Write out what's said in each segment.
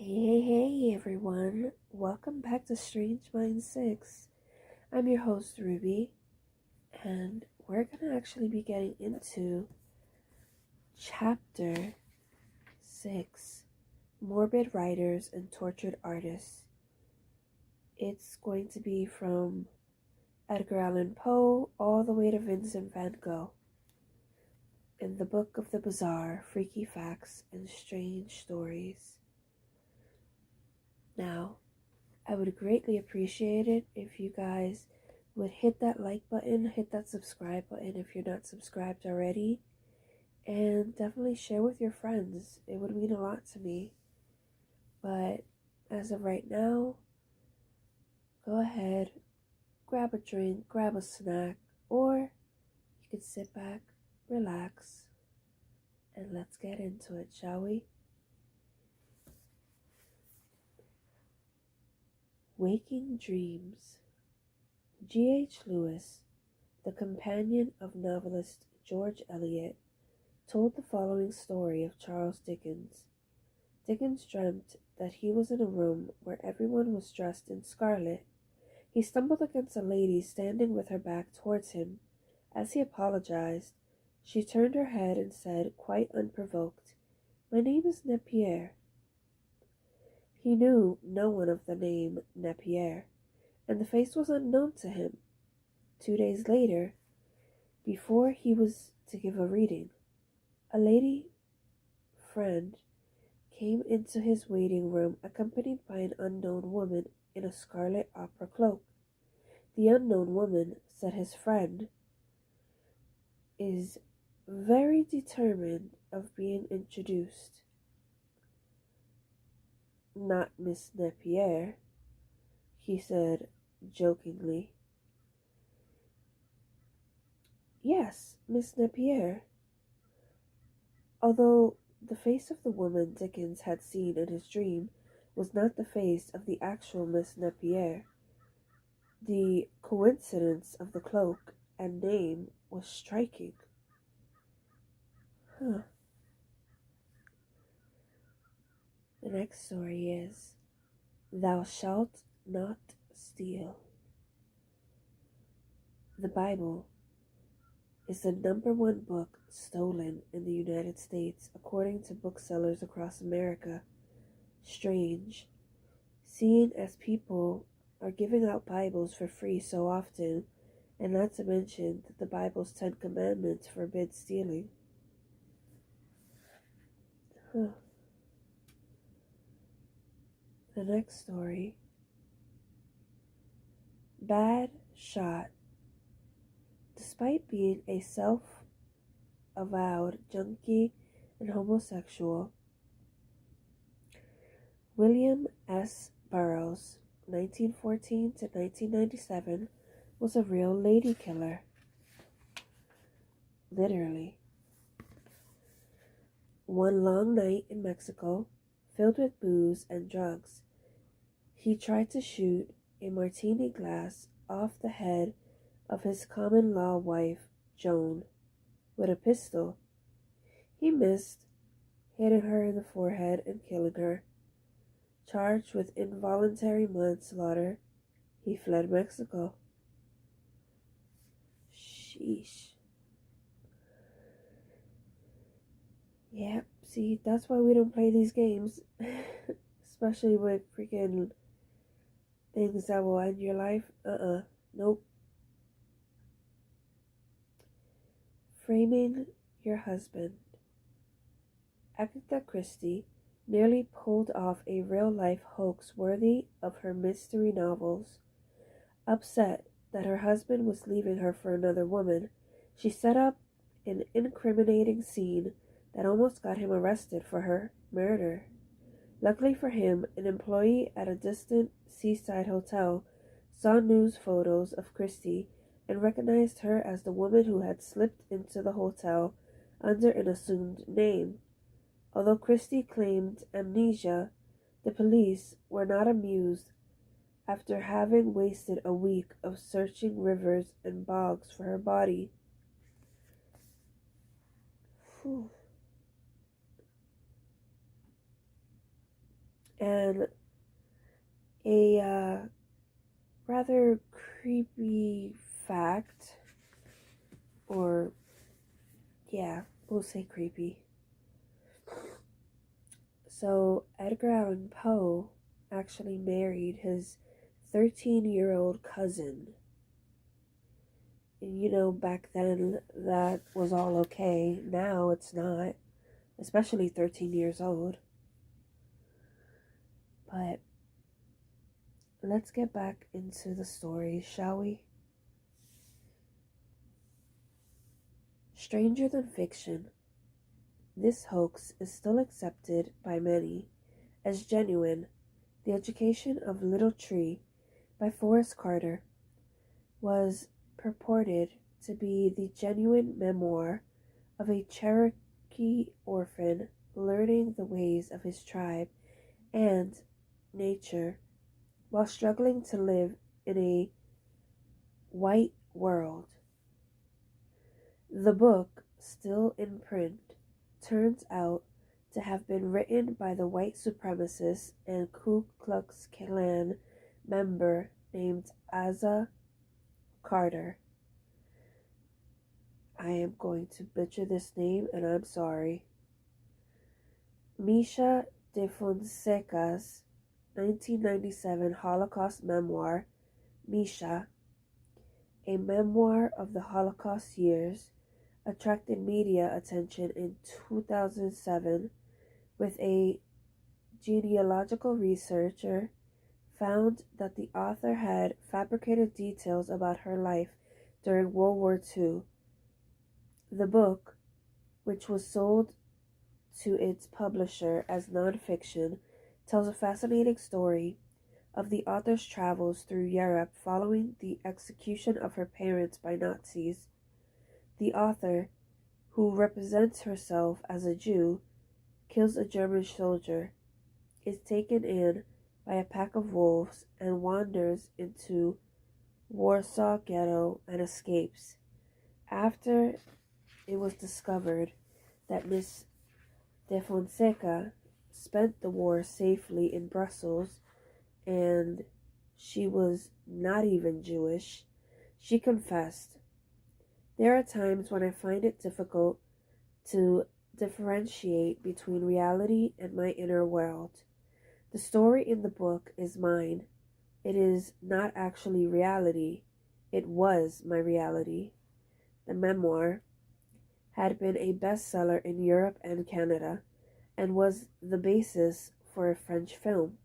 Hey, everyone. Welcome back to Strange Mind 6. I'm your host, Ruby, and we're going to actually be getting into Chapter 6 Morbid Writers and Tortured Artists. It's going to be from Edgar Allan Poe all the way to Vincent van Gogh. In the Book of the Bizarre, Freaky Facts, and Strange Stories. Now, I would greatly appreciate it if you guys would hit that like button, hit that subscribe button if you're not subscribed already, and definitely share with your friends. It would mean a lot to me. But as of right now, go ahead, grab a drink, grab a snack, or you could sit back, relax, and let's get into it, shall we? Waking Dreams. G.H. Lewis, the companion of novelist George Eliot, told the following story of Charles Dickens. Dickens dreamt that he was in a room where everyone was dressed in scarlet. He stumbled against a lady standing with her back towards him. As he apologized, she turned her head and said, quite unprovoked, "My name is Napier." He knew no one of the name Napier, and the face was unknown to him. 2 days later, before he was to give a reading, a lady friend came into his waiting room accompanied by an unknown woman in a scarlet opera cloak. The unknown woman said his friend is very determined of being introduced. "Not Miss Napier," he said jokingly. "Yes, Miss Napier." Although the face of the woman Dickens had seen in his dream was not the face of the actual Miss Napier, the coincidence of the cloak and name was striking. The next story is Thou Shalt Not Steal. The Bible is the #1 book stolen in the United States, according to booksellers across America. Strange, seeing as people are giving out Bibles for free so often, and not to mention that the Bible's 10 Commandments forbid stealing. The next story. Bad Shot. Despite being a self-avowed junkie and homosexual, William S. Burroughs, 1914 to 1997, was a real lady killer. Literally. One long night in Mexico, filled with booze and drugs, he tried to shoot a martini glass off the head of his common-law wife, Joan, with a pistol. He missed, hitting her in the forehead and killing her. Charged with involuntary manslaughter, he fled Mexico. Sheesh. Yep, see, that's why we don't play these games. Especially with freaking things that will end your life. Nope. Framing Your Husband. Agatha Christie nearly pulled off a real-life hoax worthy of her mystery novels. Upset that her husband was leaving her for another woman, she set up an incriminating scene that almost got him arrested for her murder. Luckily for him, an employee at a distant seaside hotel saw news photos of Christie and recognized her as the woman who had slipped into the hotel under an assumed name. Although Christie claimed amnesia, the police were not amused after having wasted a week of searching rivers and bogs for her body. And a rather creepy fact, or yeah, we'll say creepy. So, Edgar Allan Poe actually married his 13-year-old cousin. And back then that was all okay. Now it's not, especially 13 years old. But let's get back into the story, shall we? Stranger than fiction. This hoax is still accepted by many as genuine. The Education of Little Tree by Forrest Carter was purported to be the genuine memoir of a Cherokee orphan learning the ways of his tribe and nature while struggling to live in a white world. The book, still in print, turns out to have been written by the white supremacist and Ku Klux Klan member named Asa Carter. I am going to butcher this name and I'm sorry. Misha de Fonseca's 1997 Holocaust memoir, Misha, a memoir of the Holocaust years, attracted media attention in 2007 with a genealogical researcher found that the author had fabricated details about her life during World War II. The book, which was sold to its publisher as nonfiction, tells a fascinating story of the author's travels through Europe following the execution of her parents by Nazis. The author, who represents herself as a Jew, kills a German soldier, is taken in by a pack of wolves, and wanders into Warsaw Ghetto and escapes. After it was discovered that Miss de Fonseca spent the war safely in Brussels and she was not even Jewish, she confessed. There are times when I find it difficult to differentiate between reality and my inner world. The story in the book is mine. It is not actually reality. It was my reality. The memoir had been a bestseller in Europe and Canada and was the basis for a French film.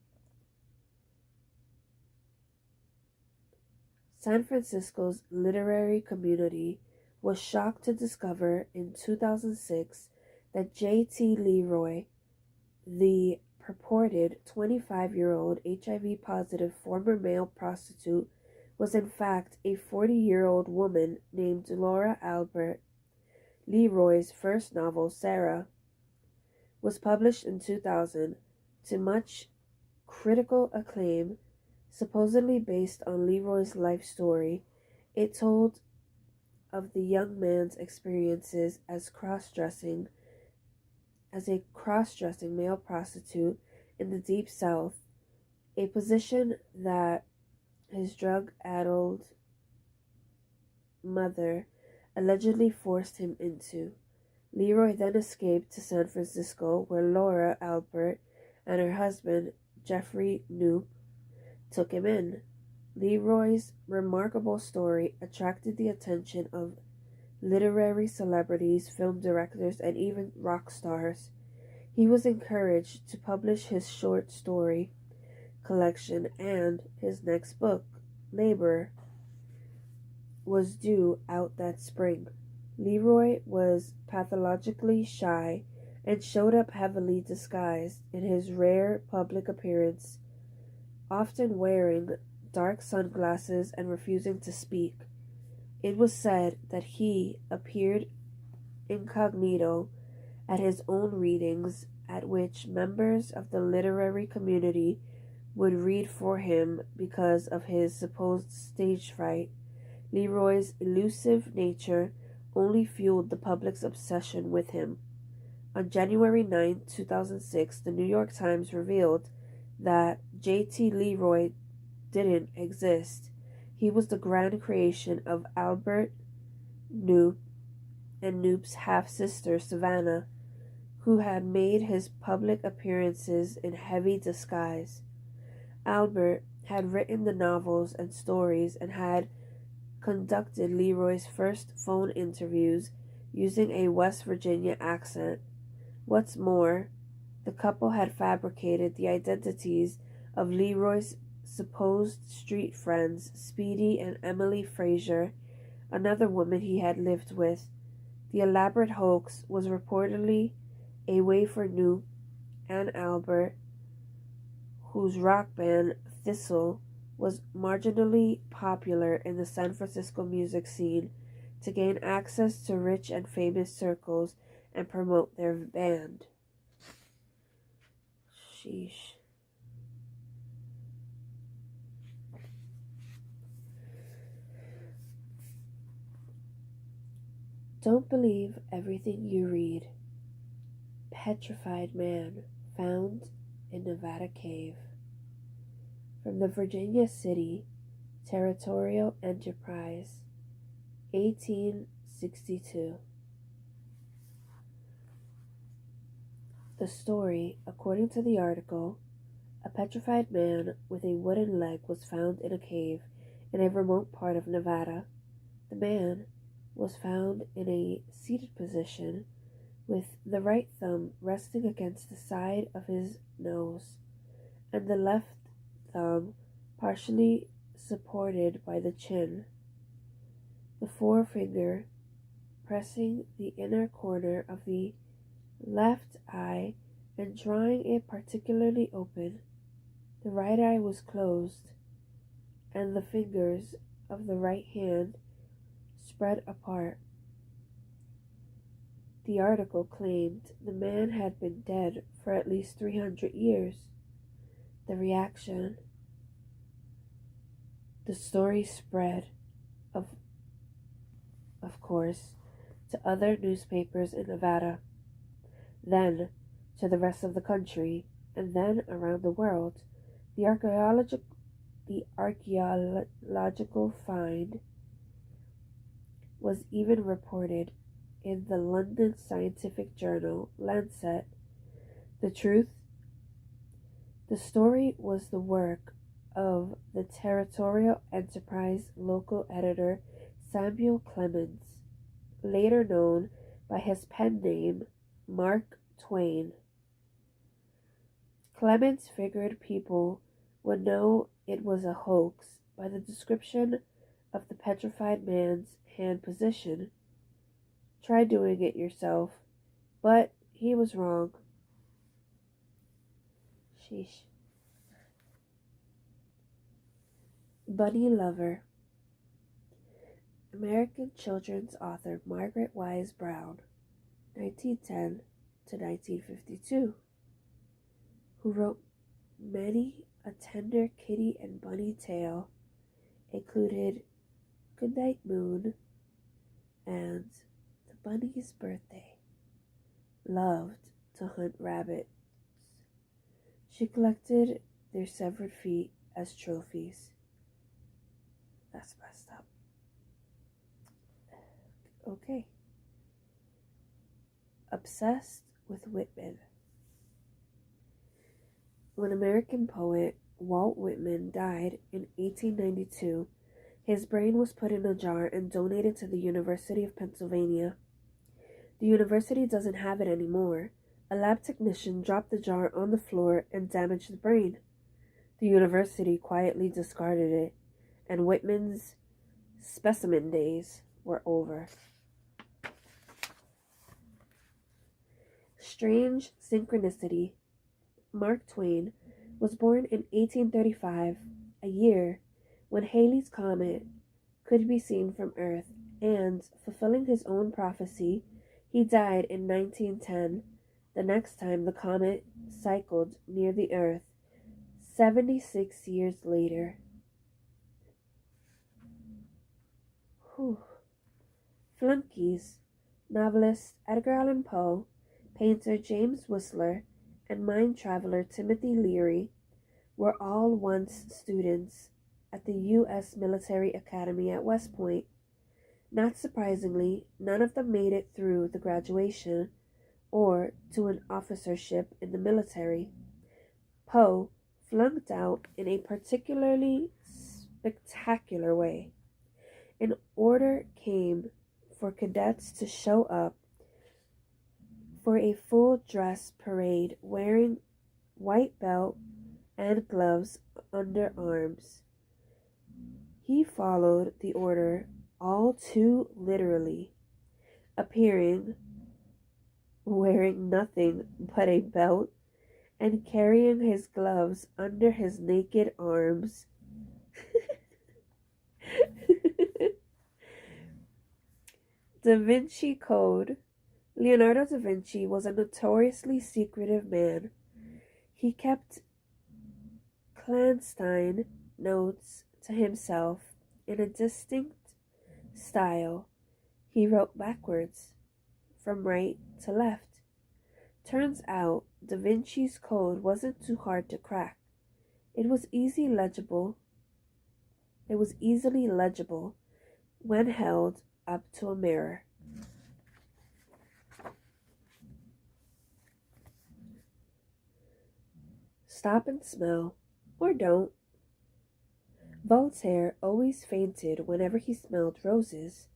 San Francisco's literary community was shocked to discover in 2006 that J.T. Leroy, the purported 25-year-old HIV-positive former male prostitute, was in fact a 40-year-old woman named Laura Albert. Leroy's first novel, Sarah, was published in 2000 to much critical acclaim. Supposedly based on Leroy's life story, it told of the young man's experiences as a cross-dressing male prostitute in the Deep South, a position that his drug-addled mother allegedly forced him into. Leroy then escaped to San Francisco, where Laura Albert and her husband, Jeffrey Knoop, took him in. Leroy's remarkable story attracted the attention of literary celebrities, film directors, and even rock stars. He was encouraged to publish his short story collection, and his next book, Labor, was due out that spring. Leroy was pathologically shy and showed up heavily disguised in his rare public appearance, often wearing dark sunglasses and refusing to speak. It was said that he appeared incognito at his own readings, at which members of the literary community would read for him because of his supposed stage fright. Leroy's elusive nature only fueled the public's obsession with him. On January 9, 2006, the New York Times revealed that J.T. Leroy didn't exist. He was the grand creation of Albert Noop and Noop's half-sister Savannah, who had made his public appearances in heavy disguise. Albert had written the novels and stories and had conducted Leroy's first phone interviews using a West Virginia accent. What's more, the couple had fabricated the identities of Leroy's supposed street friends, Speedy and Emily Frazier, another woman he had lived with. The elaborate hoax was reportedly a way for Noop and Albert, whose rock band Thistle was marginally popular in the San Francisco music scene, to gain access to rich and famous circles and promote their band. Sheesh. Don't believe everything you read. Petrified man found in Nevada cave. From the Virginia City Territorial Enterprise, 1862. The story, according to the article, a petrified man with a wooden leg was found in a cave in a remote part of Nevada. The man was found in a seated position with the right thumb resting against the side of his nose and the left thumb partially supported by the chin, the forefinger pressing the inner corner of the left eye and drawing it particularly open. The right eye was closed, and the fingers of the right hand spread apart. The article claimed the man had been dead for at least 300 years. The reaction. The story spread, of course, to other newspapers in Nevada, then to the rest of the country, and then around the world. The archaeological find was even reported in the London scientific journal Lancet. The truth? The story was the work of the Territorial Enterprise local editor Samuel Clemens, later known by his pen name Mark Twain. Clemens figured people would know it was a hoax by the description of the petrified man's hand position. Try doing it yourself, but he was wrong. Sheesh. Bunny Lover. American children's author Margaret Wise Brown, 1910 to 1952, who wrote many a tender kitty and bunny tale, included Goodnight Moon and The Bunny's Birthday. Loved to hunt rabbits. She collected their severed feet as trophies. That's messed up. Okay. Obsessed with Whitman. When American poet Walt Whitman died in 1892, his brain was put in a jar and donated to the University of Pennsylvania. The university doesn't have it anymore. A lab technician dropped the jar on the floor and damaged the brain. The university quietly discarded it, and Whitman's specimen days were over. Strange synchronicity. Mark Twain was born in 1835, a year when Halley's Comet could be seen from Earth, and, fulfilling his own prophecy, he died in 1910, the next time the comet cycled near the Earth, 76 years later. Whew. Flunkies. Novelist Edgar Allan Poe, painter James Whistler, and mind traveler Timothy Leary were all once students at the U.S. Military Academy at West Point. Not surprisingly, none of them made it through the graduation or to an officership in the military. Poe flunked out in a particularly spectacular way. An order came for cadets to show up for a full dress parade wearing white belt and gloves under arms. He followed the order all too literally, appearing wearing nothing but a belt and carrying his gloves under his naked arms. Da Vinci Code. Leonardo da Vinci was a notoriously secretive man. He kept clandestine notes to himself in a distinct style. He wrote backwards, from right to left. Turns out Da Vinci's code wasn't too hard to crack. It was easily legible when held up to a mirror. Stop and smell, or don't. Voltaire always fainted whenever he smelled roses.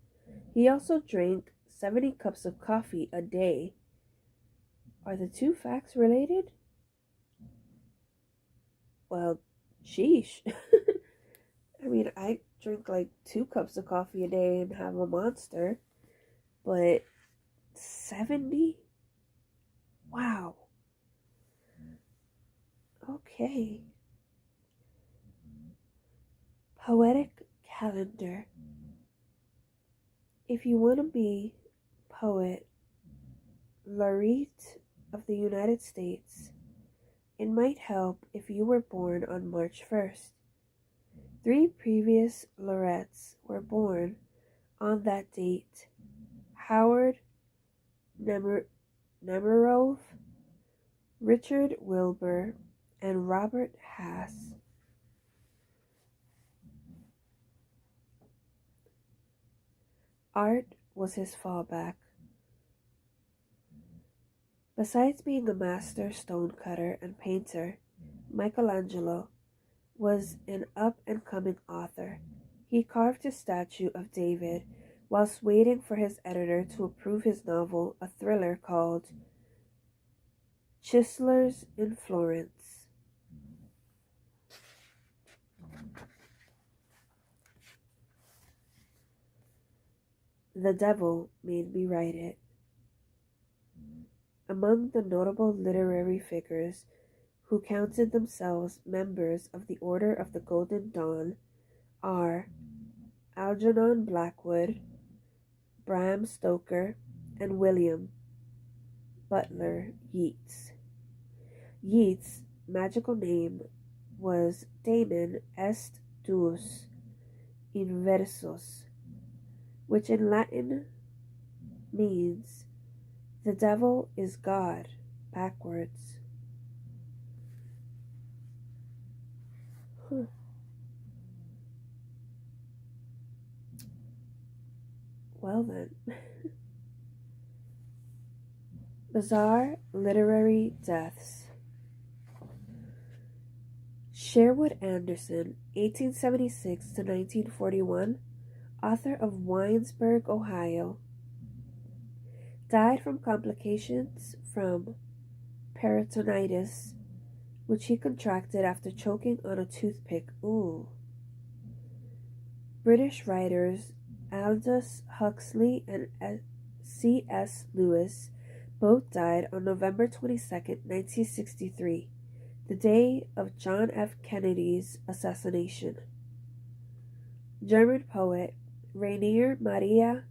He also drank 70 cups of coffee a day. Are the two facts related? Well, sheesh. I mean, I drink like 2 cups of coffee a day and have a monster, but 70? Wow. Okay. Poetic calendar. If you want to be poet laureate of the United States, it might help if you were born on March 1st. 3 previous laureates were born on that date: Howard Nemerov, Richard Wilbur, and Robert Hass. Art was his fallback. Besides being a master stonecutter and painter, Michelangelo was an up-and-coming author. He carved a statue of David whilst waiting for his editor to approve his novel, a thriller called Chislers in Florence. The Devil Made Me Write It. Among the notable literary figures who counted themselves members of the Order of the Golden Dawn are Algernon Blackwood, Bram Stoker, and William Butler Yeats. Yeats' magical name was Daemon est Deus in versos, which in Latin means the devil is God backwards. Well then. Bizarre literary deaths. Sherwood Anderson, 1876 to 1941, author of Winesburg, Ohio, died from complications from peritonitis, which he contracted after choking on a toothpick. Ooh. British writers Aldous Huxley and C.S. Lewis both died on November 22, 1963, the day of John F. Kennedy's assassination. German poet Rainer Maria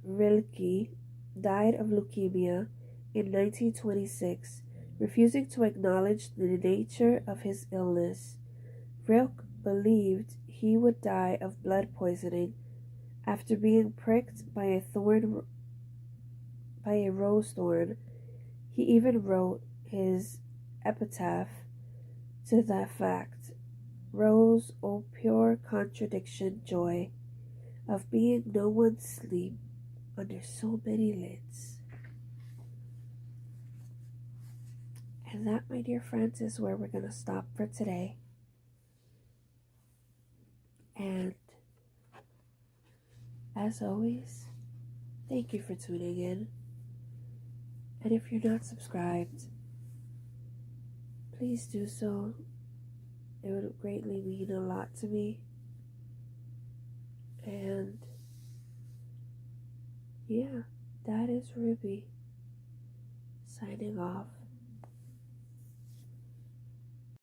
Rilke died of leukemia in 1926, refusing to acknowledge the nature of his illness. Rilke believed he would die of blood poisoning after being pricked by a rose thorn. He even wrote his epitaph to that fact rose, O pure contradiction joy of being no one's sleep under so many lids. And that, my dear friends, is where we're going to stop for today. And as always, thank you for tuning in. And if you're not subscribed, please do so. It would greatly mean a lot to me. And yeah, that is Ruby signing off.